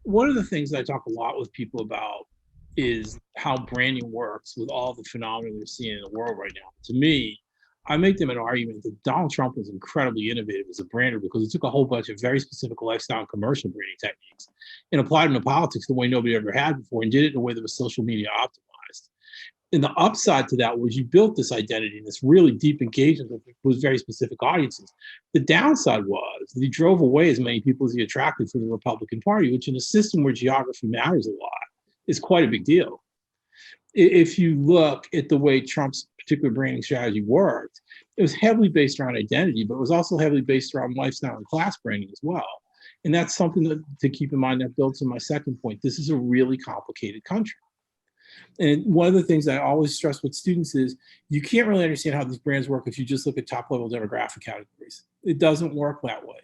One of the things I talk a lot with people about is how branding works with all the phenomena we're seeing in the world right now. To me, I make them an argument that Donald Trump was incredibly innovative as a brander because he took a whole bunch of very specific lifestyle and commercial branding techniques and applied them to politics the way nobody ever had before and did it in a way that was social media optimized. And the upside to that was you built this identity and this really deep engagement with very specific audiences. The downside was that he drove away as many people as he attracted for the Republican Party, which in a system where geography matters a lot is quite a big deal. If you look at the way Trump's particular branding strategy worked, it was heavily based around identity, but it was also heavily based around lifestyle and class branding as well. And that's something to keep in mind that builds to my second point. This is a really complicated country. And one of the things I always stress with students is you can't really understand how these brands work if you just look at top level demographic categories. It doesn't work that way.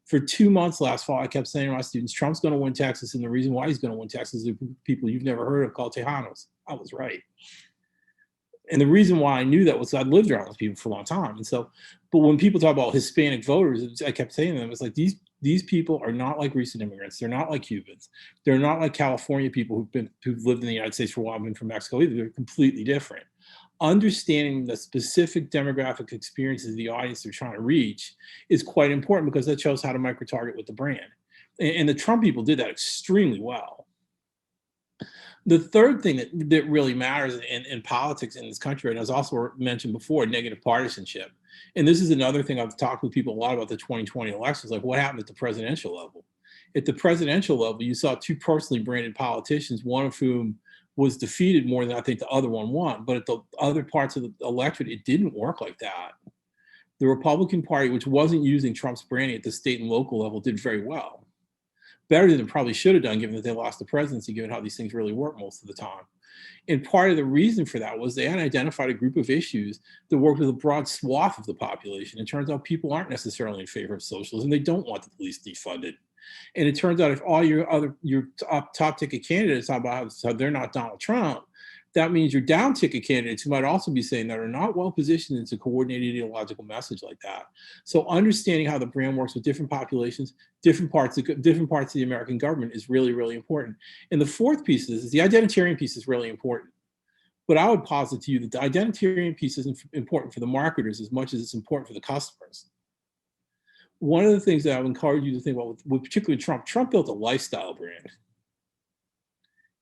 For 2 months last fall, I kept saying to my students, Trump's going to win Texas. And the reason why he's going to win Texas is people you've never heard of called Tejanos. I was right. And the reason why I knew that was I'd lived around those people for a long time. And so, but when people talk about Hispanic voters, I kept saying to them, it's like these people are not like recent immigrants. They're not like Cubans. They're not like California people who've lived in the United States for a while and been from Mexico either. They're completely different. Understanding the specific demographic experiences of the audience they're trying to reach is quite important because that shows how to micro-target with the brand. And the Trump people did that extremely well. The third thing that really matters in politics in this country, and as also mentioned before, negative partisanship. And this is another thing I've talked with people a lot about the 2020 elections, like what happened at the presidential level. At the presidential level, you saw two personally branded politicians, one of whom was defeated more than I think the other one won. But at the other parts of the electorate, it didn't work like that. The Republican Party, which wasn't using Trump's branding at the state and local level, did very well. Better than it probably should have done, given that they lost the presidency, given how these things really work most of the time. And part of the reason for that was they had identified a group of issues that worked with a broad swath of the population. It turns out people aren't necessarily in favor of socialism. They don't want the police defunded. And it turns out if all your top ticket candidates talk about how they're not Donald Trump, that means your down ticket candidates who might also be saying that are not well positioned to coordinate ideological message like that. So understanding how the brand works with different populations, different parts of the American government is really, really important. And the fourth piece is the identitarian piece is really important. But I would posit to you that the identitarian piece isn't important for the marketers as much as it's important for the customers. One of the things that I would encourage you to think about with particularly Trump built a lifestyle brand.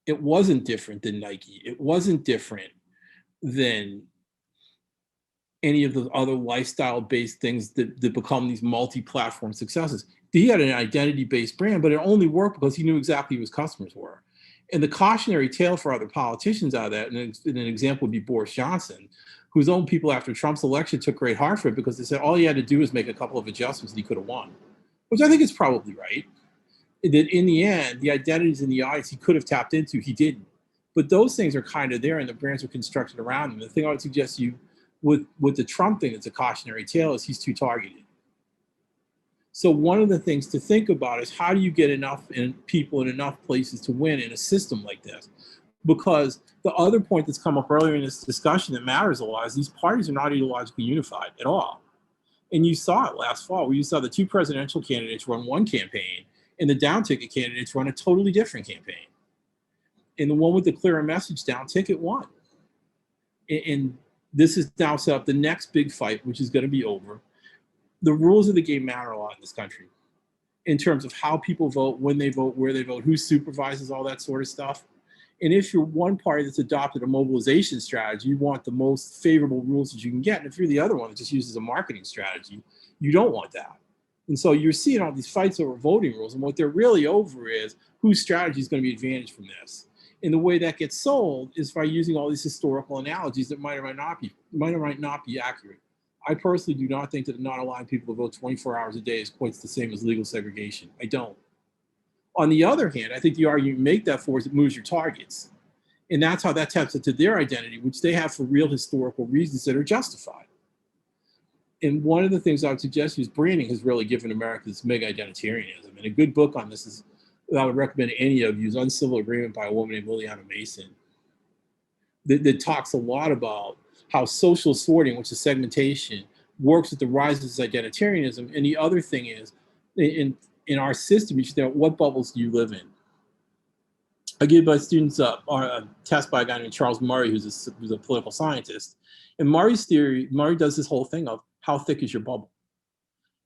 It wasn't different than Nike. It wasn't different than any of the other lifestyle-based things that become these multi-platform successes. He had an identity-based brand, but it only worked because he knew exactly who his customers were. And the cautionary tale for other politicians out of that, and an example would be Boris Johnson, whose own people after Trump's election took great heart for it because they said all he had to do was make a couple of adjustments and he could have won, which I think is probably right. That in the end, the identities in the audience he could have tapped into, he didn't. But those things are kind of there and the brands are constructed around them. The thing I would suggest to you with the Trump thing that's a cautionary tale is he's too targeted. So one of the things to think about is how do you get enough people in enough places to win in a system like this? Because the other point that's come up earlier in this discussion that matters a lot is these parties are not ideologically unified at all. And you saw it last fall where you saw the two presidential candidates run one campaign and the down ticket candidates run a totally different campaign. And the one with the clearer message down ticket won. And this is now set up the next big fight, which is going to be over. The rules of the game matter a lot in this country in terms of how people vote, when they vote, where they vote, who supervises all that sort of stuff. And if you're one party that's adopted a mobilization strategy, you want the most favorable rules that you can get. And if you're the other one that just uses a marketing strategy, you don't want that. And so you're seeing all these fights over voting rules. And what they're really over is whose strategy is going to be advantaged from this. And the way that gets sold is by using all these historical analogies that might or might not be accurate. I personally do not think that not allowing people to vote 24 hours a day is quite the same as legal segregation. I don't. On the other hand, I think the argument you make that for is it moves your targets. And that's how that taps into their identity, which they have for real historical reasons that are justified. And one of the things I would suggest is branding has really given America this mega identitarianism. And a good book on this is that I would recommend to any of you is Uncivil Agreement by a woman named Liliana Mason that talks a lot about how social sorting, which is segmentation, works with the rise of this identitarianism. And the other thing is, in our system, you should know what bubbles do you live in? I give my students a test by a guy named Charles Murray, who's a political scientist. And Murray does this whole thing of how thick is your bubble?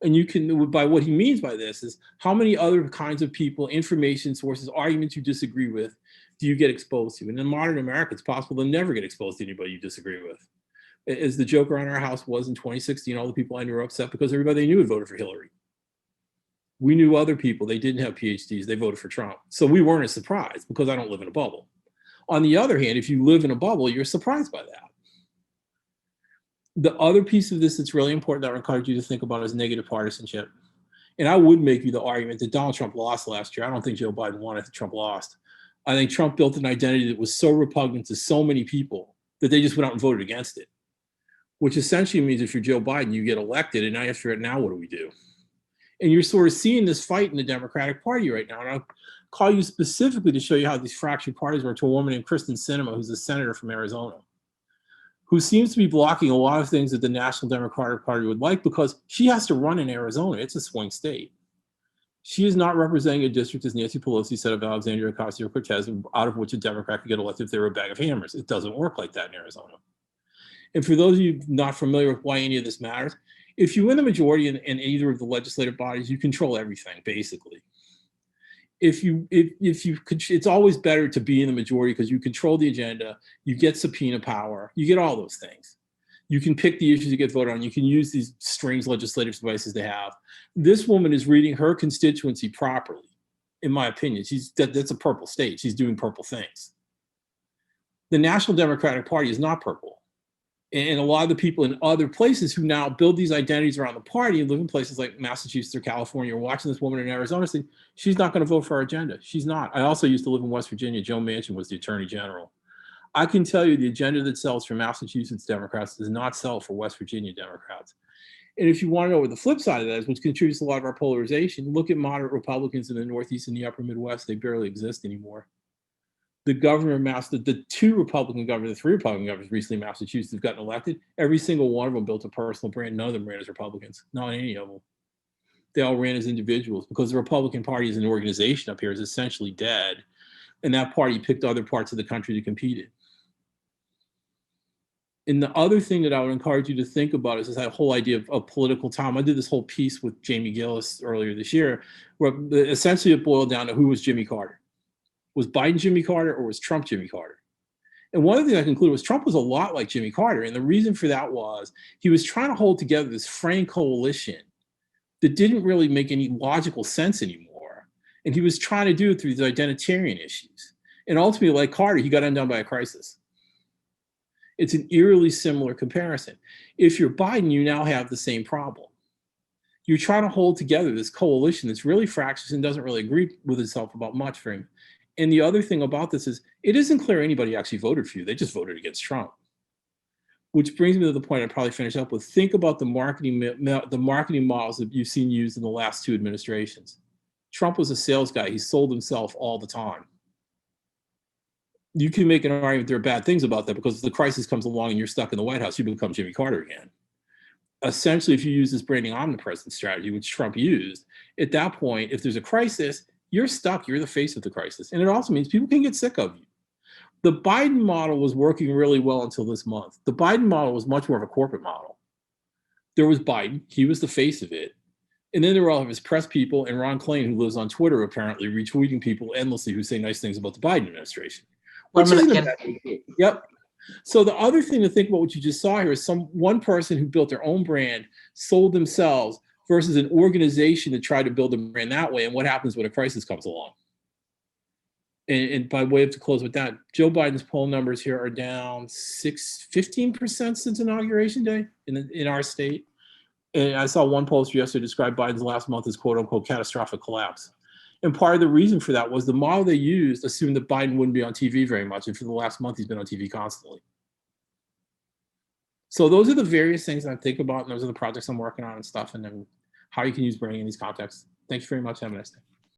And you can, by what he means by this is how many other kinds of people, information sources, arguments you disagree with do you get exposed to? And in modern America, it's possible to never get exposed to anybody you disagree with. As the joke around our house was in 2016, all the people I knew were upset because everybody they knew had voted for Hillary. We knew other people, they didn't have PhDs, they voted for Trump. So we weren't as surprised because I don't live in a bubble. On the other hand, if you live in a bubble, you're surprised by that. The other piece of this that's really important that I would encourage you to think about is negative partisanship. And I would make you the argument that Donald Trump lost last year. I don't think Joe Biden won it, Trump lost. I think Trump built an identity that was so repugnant to so many people that they just went out and voted against it, which essentially means if you're Joe Biden, you get elected, and now what do we do? And you're sort of seeing this fight in the Democratic Party right now. And I'll call you specifically to show you how these fractured parties work to a woman named Kristen Sinema, who's a senator from Arizona, who seems to be blocking a lot of things that the National Democratic Party would like because she has to run in Arizona. It's a swing state. She is not representing a district, as Nancy Pelosi said of Alexandria Ocasio-Cortez, out of which a Democrat could get elected if they were a bag of hammers. It doesn't work like that in Arizona. And for those of you not familiar with why any of this matters, if you win the majority in either of the legislative bodies, you control everything, basically. It's always better to be in the majority because you control the agenda, you get subpoena power, you get all those things. You can pick the issues you get voted on. You can use these strange legislative devices they have. This woman is reading her constituency properly, in my opinion. That's a purple state. She's doing purple things. The National Democratic Party is not purple. And a lot of the people in other places who now build these identities around the party and live in places like Massachusetts or California are watching this woman in Arizona saying, she's not going to vote for our agenda. She's not. I also used to live in West Virginia. Joe Manchin was the attorney general. I can tell you the agenda that sells for Massachusetts Democrats does not sell for West Virginia Democrats. And if you want to know what the flip side of that is, which contributes to a lot of our polarization, look at moderate Republicans in the Northeast and the upper Midwest. They barely exist anymore. The governor the two Republican governors, the three Republican governors recently in Massachusetts have gotten elected. Every single one of them built a personal brand. None of them ran as Republicans, not any of them. They all ran as individuals because the Republican Party as an organization up here is essentially dead. And that party picked other parts of the country to compete in. And the other thing that I would encourage you to think about is that whole idea of political time. I did this whole piece with Jamie Gillis earlier this year, where essentially it boiled down to who was Jimmy Carter. Was Biden Jimmy Carter or was Trump Jimmy Carter? And one of the things I concluded was Trump was a lot like Jimmy Carter. And the reason for that was he was trying to hold together this fraying coalition that didn't really make any logical sense anymore. And he was trying to do it through these identitarian issues. And ultimately, like Carter, he got undone by a crisis. It's an eerily similar comparison. If you're Biden, you now have the same problem. You're trying to hold together this coalition that's really fractious and doesn't really agree with itself about much for him. And the other thing about this is it isn't clear anybody actually voted for you. They just voted against Trump. Which brings me to the point I'd probably finish up with. Think about the marketing models that you've seen used in the last two administrations. Trump was a sales guy. He sold himself all the time. You can make an argument there are bad things about that because if the crisis comes along and you're stuck in the White House, you become Jimmy Carter again. Essentially, if you use this branding omnipresent strategy, which Trump used, at that point, if there's a crisis, you're stuck. You're the face of the crisis. And it also means people can get sick of you. The Biden model was working really well until this month. The Biden model was much more of a corporate model. There was Biden. He was the face of it. And then there were all of his press people and Ron Klain, who lives on Twitter, apparently retweeting people endlessly who say nice things about the Biden administration. Yep. So the other thing to think about what you just saw here is one person who built their own brand, sold themselves, versus an organization that tried to build a brand that way, and what happens when a crisis comes along. And by way of to close with that, Joe Biden's poll numbers here are down 15% since Inauguration Day in our state. And I saw one pollster yesterday describe Biden's last month as quote unquote catastrophic collapse. And part of the reason for that was the model they used assumed that Biden wouldn't be on TV very much. And for the last month, he's been on TV constantly. So those are the various things I think about, and those are the projects I'm working on and stuff, and then how you can use branding in these contexts. Thank you very much. Have a nice day.